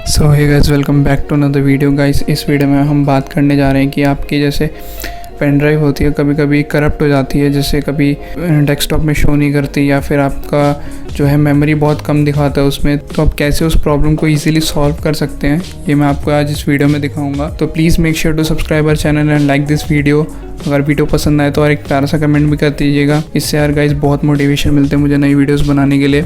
So hey guys, welcome back to another video. Guys, इस video में हम बात करने जा रहे हैं कि आपकी जैसे पेन ड्राइव होती है कभी कभी करप्ट हो जाती है, जैसे कभी डेस्कटॉप में शो नहीं करती या फिर आपका जो है मेमोरी बहुत कम दिखाता है उसमें, तो आप कैसे उस प्रॉब्लम को इजीली सॉल्व कर सकते हैं ये मैं आपको आज इस वीडियो में दिखाऊंगा। तो please make sure to subscribe our channel and like this video. अगर वीडियो पसंद आए तो और एक प्यारा सा कमेंट भी कर दीजिएगा, इससे यार गाइस बहुत मोटिवेशन मिलते हैं मुझे नई वीडियोज़ बनाने के लिए।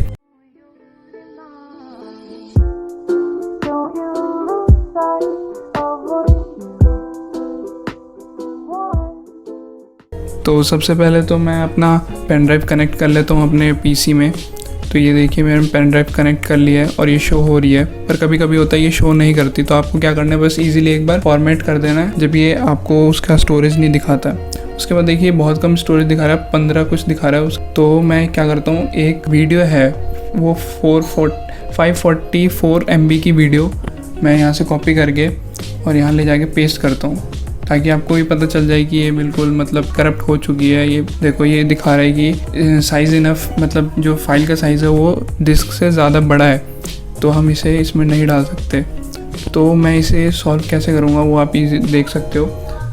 तो सबसे पहले तो मैं अपना पेन ड्राइव कनेक्ट कर लेता हूँ अपने पीसी में। तो ये देखिए मैंने पेन ड्राइव कनेक्ट कर लिया है और ये शो हो रही है, पर कभी कभी होता है ये शो नहीं करती। तो आपको क्या करना है, बस इजीली एक बार फॉर्मेट कर देना है जब ये आपको उसका स्टोरेज नहीं दिखाता। उसके बाद देखिए बहुत कम स्टोरेज दिखा रहा है, 15 कुछ दिखा रहा है। तो मैं क्या करता हूँ, एक वीडियो है वो 544 MB की वीडियो मैं यहाँ से कॉपी करके और यहाँ ले जाके पेस्ट करता हूँ, ताकि आपको भी पता चल जाए कि ये बिल्कुल मतलब करप्ट हो चुकी है। ये देखो ये दिखा रहा है कि साइज़ इनफ, मतलब जो फाइल का साइज़ है वो डिस्क से ज़्यादा बड़ा है, तो हम इसे इसमें नहीं डाल सकते। तो मैं इसे सॉल्व कैसे करूँगा वो आप इजी देख सकते हो।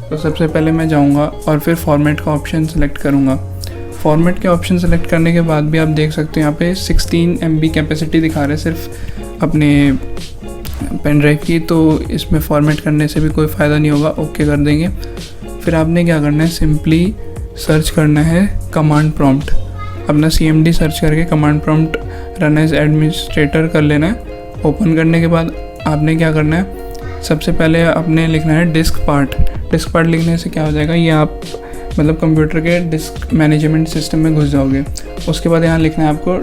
तो सबसे पहले मैं जाऊँगा और फिर फॉर्मेट का ऑप्शन सेलेक्ट करूँगा। फॉर्मेट के ऑप्शन सेलेक्ट करने के बाद भी आप देख सकते हो यहाँ पे 16 MB कैपेसिटी दिखा रहा है सिर्फ अपने पेन ड्राइव की। तो इसमें फॉर्मेट करने से भी कोई फ़ायदा नहीं होगा, ओके कर देंगे। फिर आपने क्या करना है, सिंपली सर्च करना है कमांड प्रॉम्प्ट, अपना CMD सर्च करके command prompt run as administrator कर लेना है। ओपन करने के बाद आपने क्या करना है, सबसे पहले आपने लिखना है डिस्क पार्ट। डिस्क पार्ट लिखने से क्या हो जाएगा, ये आप मतलब कंप्यूटर के डिस्क मैनेजमेंट सिस्टम में घुस जाओगे। उसके बाद यहाँ लिखना है आपको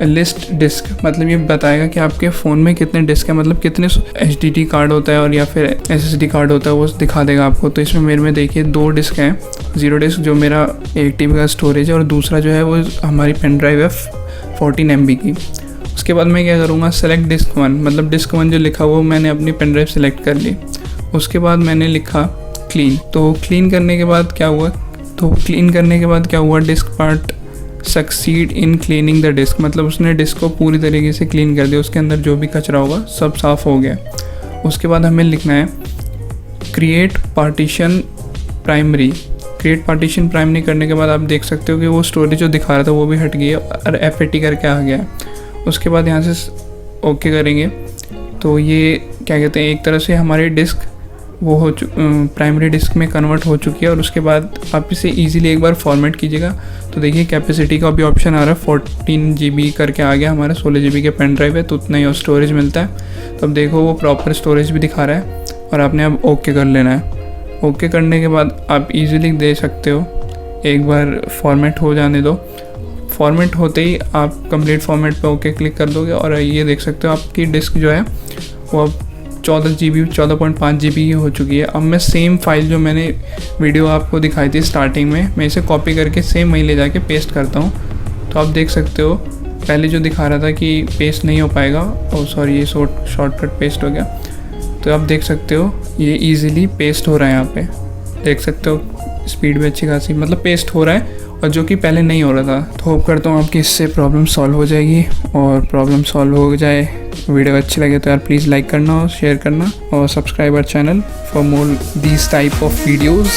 लिस्ट डिस्क, मतलब ये बताएगा कि आपके फ़ोन में कितने डिस्क है, मतलब कितने HDD कार्ड होता है और या फिर SSD कार्ड होता है, वो दिखा देगा आपको। तो इसमें मेरे में देखिए 2 डिस्क हैं, 0 डिस्क जो मेरा 1 TB का स्टोरेज है और दूसरा जो है वो हमारी पेन ड्राइव है 14 MB की। उसके बाद मैं क्या करूँगा, सेलेक्ट डिस्क 1, मतलब डिस्क 1 जो लिखा वो मैंने अपनी पेन ड्राइव सेलेक्ट कर ली। उसके बाद मैंने लिखा क्लीन। तो क्लीन करने के बाद क्या हुआ, diskpart succeed in cleaning the disk, मतलब उसने डिस्क को पूरी तरीके से क्लीन कर दिया, उसके अंदर जो भी कचरा होगा सब साफ़ हो गया। उसके बाद हमें लिखना है create partition primary. Create partition primary करने के बाद आप देख सकते हो कि वो स्टोरेज जो दिखा रहा था वो भी हट गई है और FAT करके आ गया है। उसके बाद यहाँ से ओके करेंगे तो ये क्या कहते हैं, एक तरह से हमारी डिस्क वो हो प्राइमरी डिस्क में कन्वर्ट हो चुकी है। और उसके बाद आप इसे इजीली एक बार फॉर्मेट कीजिएगा। तो देखिए कैपेसिटी का भी ऑप्शन आ रहा है, 14 GB करके आ गया, हमारा 16 GB के पेन ड्राइव है तो उतना ही और स्टोरेज मिलता है। तो अब देखो वो प्रॉपर स्टोरेज भी दिखा रहा है और आपने अब ओके कर लेना है। ओके करने के बाद आप इजीली दे सकते हो, एक बार फॉर्मेट हो जाने दो। फॉर्मेट होते ही आप कंप्लीट फॉर्मेट पे ओके क्लिक कर दोगे और ये देख सकते हो आपकी डिस्क जो है वो अब 14.5 GB की हो चुकी है। अब मैं सेम फाइल जो मैंने वीडियो आपको दिखाई थी स्टार्टिंग में, मैं इसे कॉपी करके सेम वहीं ले जाके पेस्ट करता हूँ। तो आप देख सकते हो पहले जो दिखा रहा था कि पेस्ट नहीं हो पाएगा, और सॉरी ये शॉर्टकट पेस्ट हो गया। तो आप देख सकते हो ये ईजिली पेस्ट हो रहा है, यहाँ पे देख सकते हो स्पीड भी अच्छी खासी मतलब पेस्ट हो रहा है, और जो कि पहले नहीं हो रहा था। तो होप करता हूँ आपकी इससे प्रॉब्लम सॉल्व हो जाएगी। और प्रॉब्लम सॉल्व हो जाए, वीडियो अच्छी लगे तो यार प्लीज़ लाइक करना और शेयर करना और subscribe our channel for more these type of videos.